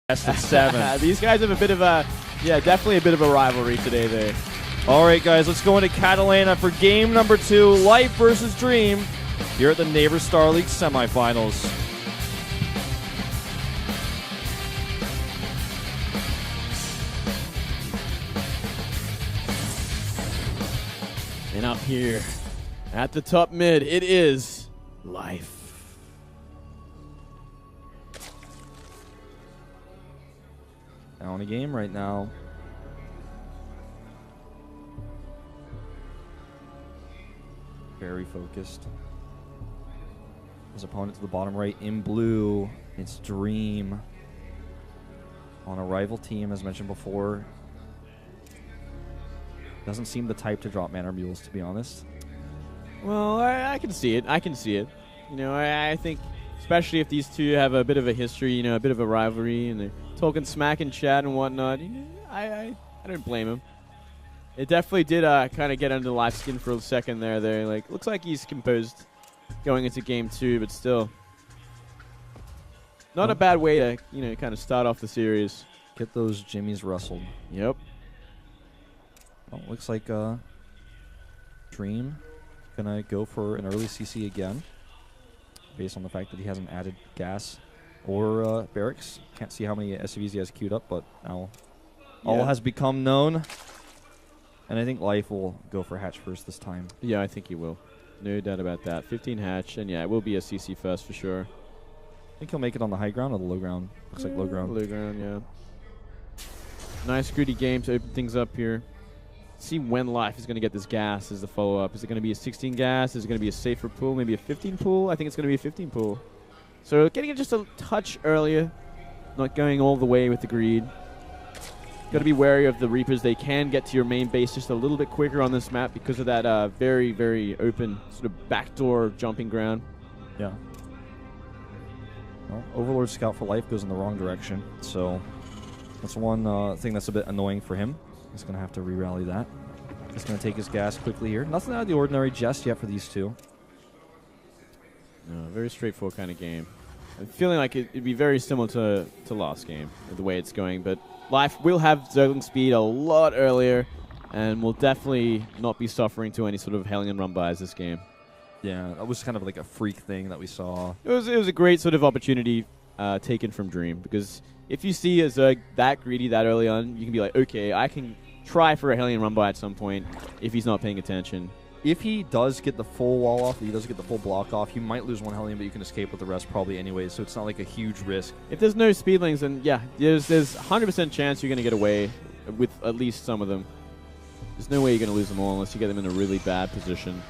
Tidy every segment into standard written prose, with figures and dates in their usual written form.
Best of 7. These guys have a bit of a, definitely a bit of a rivalry today there. All right, guys, let's go into Catalina for game number 2, Life versus Dream, here at the NAVER StarLeague Semifinals. And up here at the top mid, it is Life. Down a game right now. Very focused. His opponent to the bottom right in blue, it's Dream. On a rival team, as mentioned before. Doesn't seem the type to drop Manor Mules, to be honest. Well, I can see it. I can see it. You know, I think, especially if these two have a bit of a history, you know, a bit of a rivalry, and they're talking smack in chat and whatnot, you know, I don't blame him. It definitely did kind of get under the Life skin for a second there. Like, looks like he's composed going into game 2, but still. Not a bad way to, you know, kind of start off the series. Get those jimmies rustled. Yep. Well, looks like Dream gonna go for an early CC again, based on the fact that he hasn't added gas or barracks. Can't see how many SCVs he has queued up, but now all has become known. And I think Life will go for hatch first this time. Yeah, I think he will. No doubt about that. 15 hatch, and yeah, it will be a CC first for sure. I think he'll make it on the high ground or the low ground. Looks like low ground. Low ground, yeah. Nice gritty game to open things up here. See when Life is going to get this gas as the follow-up. Is it going to be a 16 gas? Is it going to be a safer pool? Maybe a 15 pool? I think it's going to be a 15 pool. So getting it just a touch earlier. Not going all the way with the greed. Got to be wary of the Reapers. They can get to your main base just a little bit quicker on this map because of that very, very open sort of backdoor jumping ground. Yeah. Well, Overlord Scout for Life goes in the wrong direction, so that's one thing that's a bit annoying for him. He's going to have to re-rally that. He's going to take his gas quickly here. Nothing out of the ordinary just yet for these two. No, very straightforward kind of game. I'm feeling like it'd be very similar to last game, the way it's going, but Life will have Zergling speed a lot earlier, and will definitely not be suffering to any sort of Hellion run-bys this game. Yeah, that was kind of like a freak thing that we saw. It was a great sort of opportunity taken from Dream, because if you see a Zerg that greedy that early on, you can be like, okay, I can try for a Hellion run-by at some point if he's not paying attention. If he does get the full wall off, if he does get the full block off, you might lose one Hellion, but you can escape with the rest probably anyway, so it's not like a huge risk. If there's no speedlings, then yeah, there's 100% chance you're going to get away with at least some of them. There's no way you're going to lose them all unless you get them in a really bad position.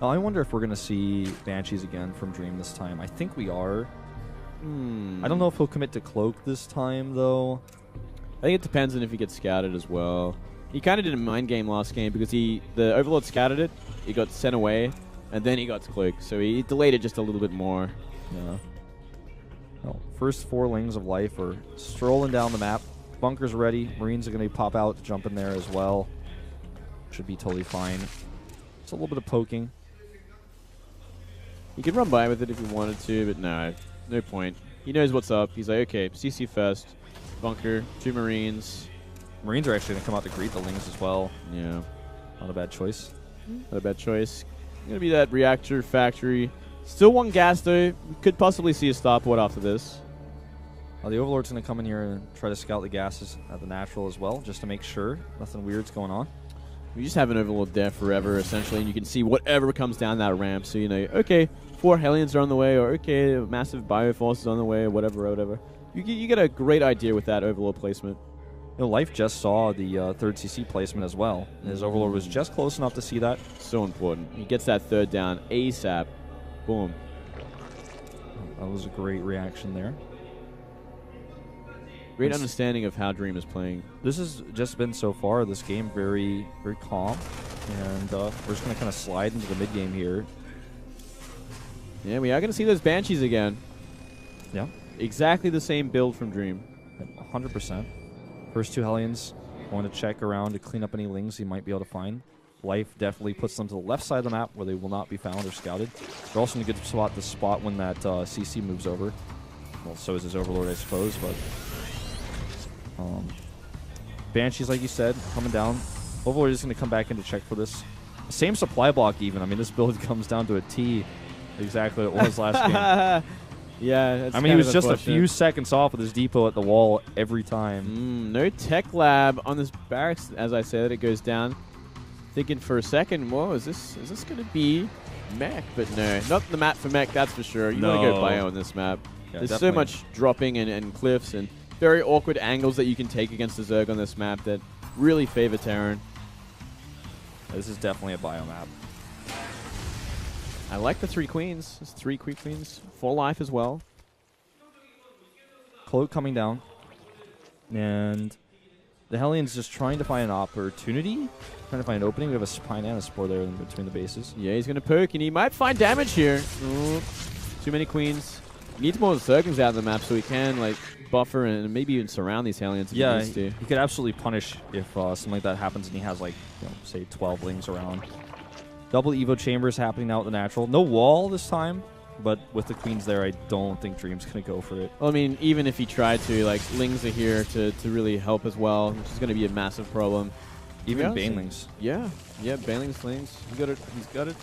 I wonder if we're going to see Banshees again from Dream this time. I think we are. I don't know if he'll commit to Cloak this time, though. I think it depends on if he gets scouted as well. He kind of did a mind game last game because the Overlord scouted it, he got sent away, and then he got to Cloak, so he delayed it just a little bit more. Yeah. Well, first 4 lanes of Life are strolling down the map. Bunker's ready. Marines are going to pop out, jump in there as well. Should be totally fine. It's a little bit of poking. He could run by with it if he wanted to, but no point. He knows what's up. He's like, okay, CC first, Bunker, 2 Marines. Marines are actually going to come out to greet the Lings as well. Yeah. Not a bad choice. Not a bad choice. Going to be that reactor factory. Still 1 gas, though. We could possibly see a starport after this. The Overlord's going to come in here and try to scout the gases at the natural as well, just to make sure nothing weird's going on. We just have an Overlord there forever, essentially, and you can see whatever comes down that ramp. So, you know, okay, 4 Hellions are on the way, or okay, a massive Bioforce is on the way, or whatever. You get a great idea with that Overlord placement. You know, Life just saw the 3rd CC placement as well. His Overlord was just close enough to see that. So important. He gets that 3rd down ASAP. Boom. That was a great reaction there. Great understanding of how Dream is playing. This has just been, so far, this game very, very calm. And we're just going to kind of slide into the mid-game here. Yeah, we are going to see those Banshees again. Yeah. Exactly the same build from Dream. 100%. First 2 Hellions going to check around to clean up any Lings he might be able to find. Life definitely puts them to the left side of the map where they will not be found or scouted. They're also in a good spot to spot when that CC moves over. Well, so is his Overlord, I suppose, but Banshees, like you said, coming down. Overlord is going to come back in to check for this. Same supply block even. I mean, this build comes down to a T, exactly what it was last game. Yeah, that's I mean, he was just a few seconds off with his depot at the wall every time. No tech lab on this barracks, as I said. It goes down. Thinking for a second, whoa, is this going to be mech? But no, not the map for mech, that's for sure. You want to go bio on this map. Yeah, There's definitely. so much dropping and cliffs and very awkward angles that you can take against the Zerg on this map that really favor Terran. This is definitely a bio map. I like the 3 queens. There's 3 queens. 4 life as well. Cloak coming down. And the Hellions just trying to find an opportunity. Trying to find an opening. We have a Spine and a Spore there in between the bases. Yeah, he's going to poke, and he might find damage here. Ooh, too many queens. He needs more Zerglings out of the map so he can like buffer and maybe even surround these Hellions if he Yeah, needs to. he could absolutely punish if something like that happens and he has, like, you know, say 12 lings around. Double Evo Chambers happening now with the natural. No wall this time, but with the queens there, I don't think Dream's going to go for it. Well, I mean, even if he tried to, like, lings are here to really help as well, which is going to be a massive problem. Even Yeah, Banelings. Yeah, Banelings, lings. He's got it. He's got it.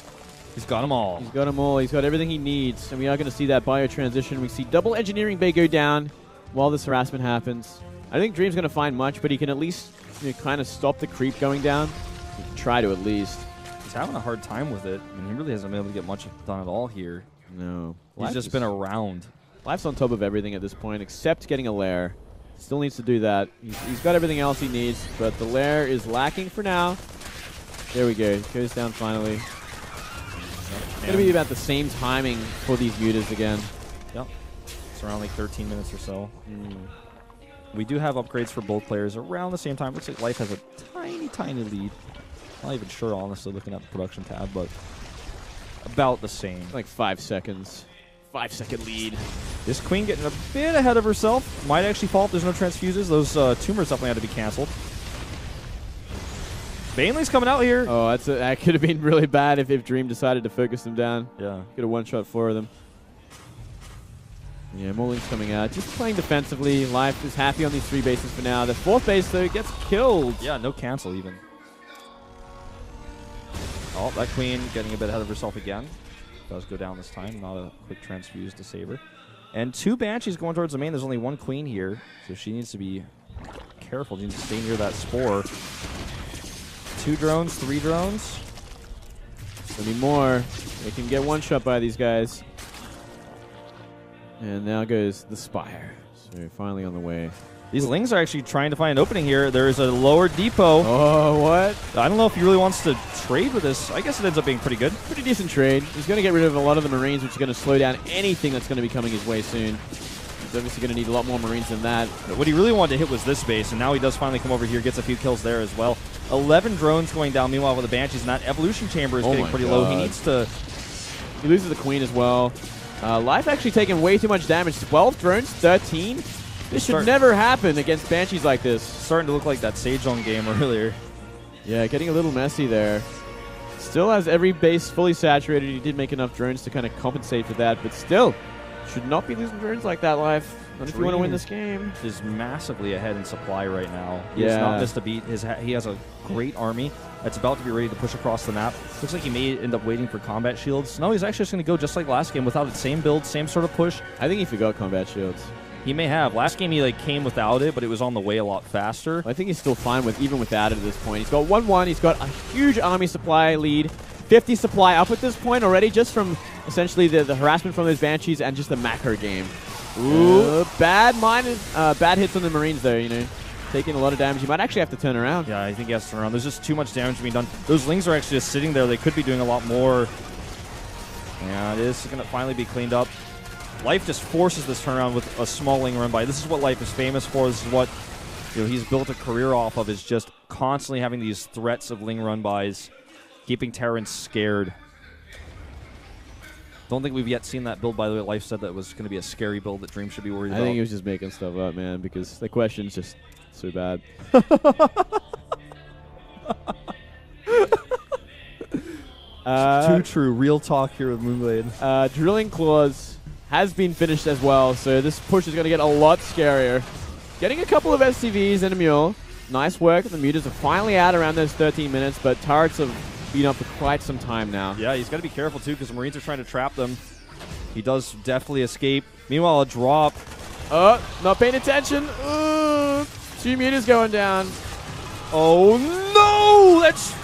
He's got them all. He's got them all. He's got everything he needs. And we are going to see that bio transition. We see double engineering bay go down while this harassment happens. I think Dream's going to find much, but he can at least kind of stop the creep going down. He can try to at least. He's having a hard time with it. I mean, he really hasn't been able to get much done at all here. No. He's just been around. Life's on top of everything at this point, except getting a lair. Still needs to do that. He's got everything else he needs, but the lair is lacking for now. There we go. It goes down finally. It's going to be about the same timing for these mutas again. Yep. It's around like 13 minutes or so. We do have upgrades for both players around the same time. Looks like Life has a tiny, tiny lead. Not even sure, honestly, looking at the production tab, but about the same. Like 5 seconds. 5-second lead. This queen getting a bit ahead of herself. Might actually fall if there's no transfuses. Those tumors definitely had to be canceled. Baneley's coming out here. Oh, that could have been really bad if Dream decided to focus them down. Yeah. Could have one-shot 4 of them. Yeah, Moling's coming out. Just playing defensively. Life is happy on these 3 bases for now. The 4th base, though, gets killed. Yeah, no cancel even. Oh, that queen getting a bit ahead of herself again. Does go down this time. Not a quick transfuse to save her. And 2 Banshees going towards the main. There's only 1 queen here, so she needs to be careful. She needs to stay near that Spore. 2 drones, 3 drones. There'll be more. They can get one-shot by these guys. And now goes the Spire. So finally on the way. These Lings are actually trying to find an opening here. There's a lower depot. Oh, what? I don't know if he really wants to trade with this. I guess it ends up being pretty good. Pretty decent trade. He's going to get rid of a lot of the Marines, which is going to slow down anything that's going to be coming his way soon. He's obviously going to need a lot more Marines than that. What he really wanted to hit was this base, and now he does finally come over here, gets a few kills there as well. 11 drones going down, meanwhile with the Banshees, and that Evolution Chamber is getting pretty low. He needs to... He loses the Queen as well. Life actually taking way too much damage. 12 drones, 13. This should never happen against Banshees like this. Starting to look like that Sage Zone game earlier. Yeah, getting a little messy there. Still has every base fully saturated. He did make enough drones to kind of compensate for that, but still, should not be losing drones like that, Life. Not if you want to win this game. Is massively ahead in supply right now. He has not missed a beat. He has a great army that's about to be ready to push across the map. Looks like he may end up waiting for combat shields. No, he's actually just going to go just like last game without the same build, same sort of push. I think he forgot combat shields. He may have. Last game he came without it, but it was on the way a lot faster. I think he's still fine with even without it at this point. He's got 1-1. He's got a huge army supply lead. 50 supply up at this point already, just from essentially the harassment from those Banshees and just the macro game. Ooh, bad hits on the Marines there, you know. Taking a lot of damage. You might actually have to turn around. Yeah, I think he has to turn around. There's just too much damage being done. Those Lings are actually just sitting there. They could be doing a lot more. Yeah, it is going to finally be cleaned up. Life just forces this turnaround with a small Ling run by. This is what Life is famous for. This is what he's built a career off of, is just constantly having these threats of Ling run bys, keeping Terrans scared. Don't think we've yet seen that build, by the way. Life said that was going to be a scary build that Dream should be worried about. I think he was just making stuff up, man, because the question's just so bad. Too true. Real talk here with Moonblade. Drilling Claws has been finished as well, so this push is going to get a lot scarier. Getting a couple of SCVs and a mule. Nice work. The mutas are finally out around those 13 minutes, but turrets have been up for quite some time now. Yeah, he's got to be careful, too, because the Marines are trying to trap them. He does definitely escape. Meanwhile, a drop. Not paying attention. 2 mutas going down. Oh, no! That's...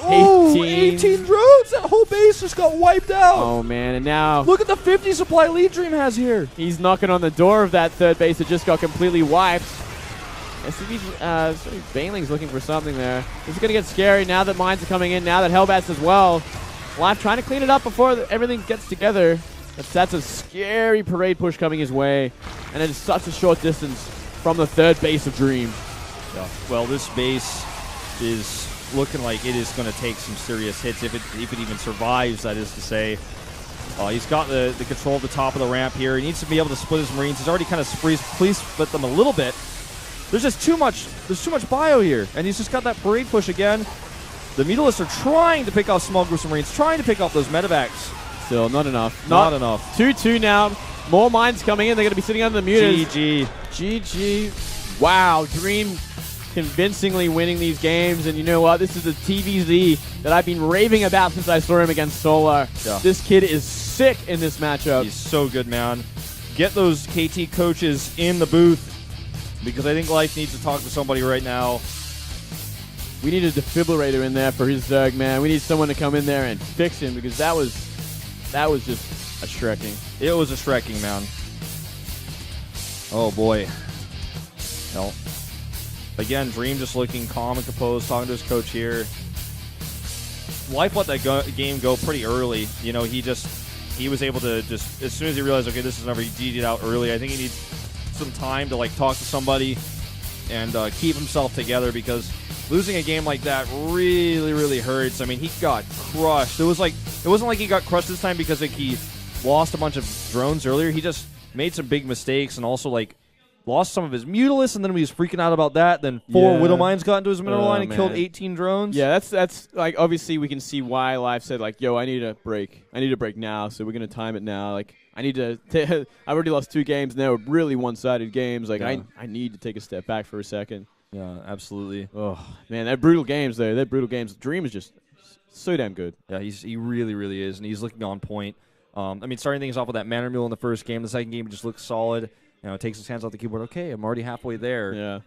Oh, 18 drones! That whole base just got wiped out! Oh, man, and now... Look at the 50 supply lead Dream has here! He's knocking on the door of that third base that just got completely wiped. SCV's, Baneling's looking for something there. This is going to get scary now that mines are coming in, now that Hellbats as well. Live trying to clean it up before everything gets together. That's a scary parade push coming his way. And it is such a short distance from the third base of Dream. Yeah. Well, this base is looking like it is going to take some serious hits if it even survives, that is to say. He's got the control of the top of the ramp here. He needs to be able to split his Marines. He's already kind of please split them a little bit. There's just too much bio here, and he's just got that parade push again. The Mutalists are trying to pick off small groups of Marines, trying to pick off those medevacs. Still, not enough. Not enough. 2-2 now. More mines coming in. They're going to be sitting under the mutas. GG. Wow, Dream convincingly winning these games, and you know what? This is the TVZ that I've been raving about since I saw him against Solar. Yeah. This kid is sick in this matchup. He's so good, man. Get those KT coaches in the booth, because I think Life needs to talk to somebody right now. We need a defibrillator in there for his Zerg, man. We need someone to come in there and fix him, because that was just a Shrekking. It was a Shrekking, man. Oh, boy. No. Again, Dream just looking calm and composed, talking to his coach here. Life let that game go pretty early. You know, he was able to just, as soon as he realized, okay, this is never, he GG'd out early. I think he needs some time to, like, talk to somebody and keep himself together, because losing a game like that really, really hurts. I mean, he got crushed. It wasn't like he got crushed this time because, like, he lost a bunch of drones earlier. He just made some big mistakes and also, like, lost some of his Mutalists, and then he was freaking out about that. Then 4 Widow Mines got into his mineral line and killed 18 drones. Yeah, that's like, obviously we can see why Live said, like, yo, I need a break. I need a break now, so we're going to time it now. Like, I need to I've already lost 2 games, and they were really one-sided games. Like, yeah. I need to take a step back for a second. Yeah, absolutely. Oh, man, they're brutal games, though. They're brutal games. Dream is just so damn good. Yeah, he really, really is, and he's looking on point. I mean, starting things off with that Manor Mule in the first game. The second game just looks solid. You know, takes his hands off the keyboard. Okay, I'm already halfway there. Yeah.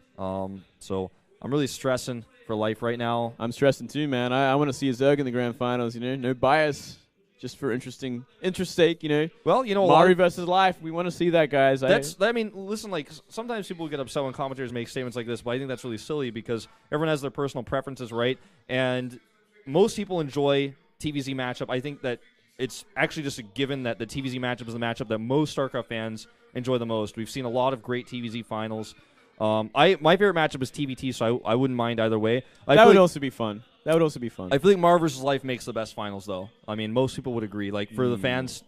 So I'm really stressing for Life right now. I'm stressing too, man. I want to see a Zerg in the grand finals. You know, no bias, just for interest sake. You know. Well, you know, Mari versus Life. We want to see that, guys. I mean, listen. Like, sometimes people get upset when commentators make statements like this, but I think that's really silly because everyone has their personal preferences, right? And most people enjoy TVZ matchup. I think that it's actually just a given that the TVZ matchup is the matchup that most StarCraft fans enjoy the most. We've seen a lot of great TVZ finals. My favorite matchup is TVT, so I wouldn't mind either way. That would also be fun. I feel like Mar versus Life makes the best finals, though. I mean, most people would agree, like, for the fans'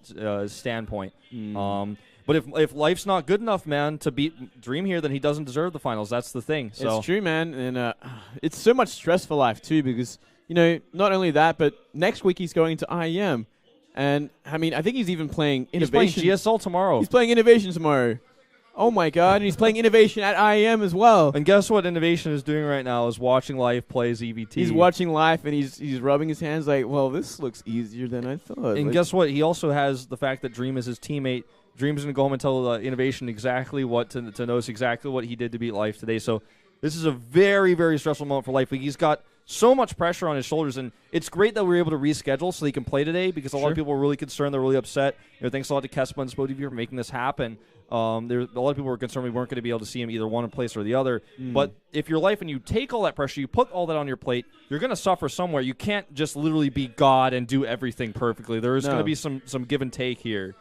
standpoint. But if Life's not good enough, man, to beat Dream here, then he doesn't deserve the finals. That's the thing. So. It's true, man. And it's so much stress for Life, too, because, you know, not only that, but next week he's going to IEM. And, I mean, I think he's even playing Innovation. He's playing GSL tomorrow. He's playing Innovation tomorrow. Oh, my God. And he's playing Innovation at IEM as well. And guess what Innovation is doing right now is watching Life play ZVT. He's watching Life, and he's rubbing his hands like, well, this looks easier than I thought. And guess what? He also has the fact that Dream is his teammate. Dream's going to go home and tell Innovation exactly what to notice exactly what he did to beat Life today. So this is a very, very stressful moment for Life. Like, he's got so much pressure on his shoulders, and it's great that we were able to reschedule so he can play today, because a lot of people were really concerned. They're really upset. You know, thanks a lot to Kespa and Spody for making this happen. A lot of people were concerned we weren't going to be able to see him either one place or the other. But if your Life and you take all that pressure, you put all that on your plate, you're going to suffer somewhere. You can't just literally be God and do everything perfectly. There is going to be some give and take here.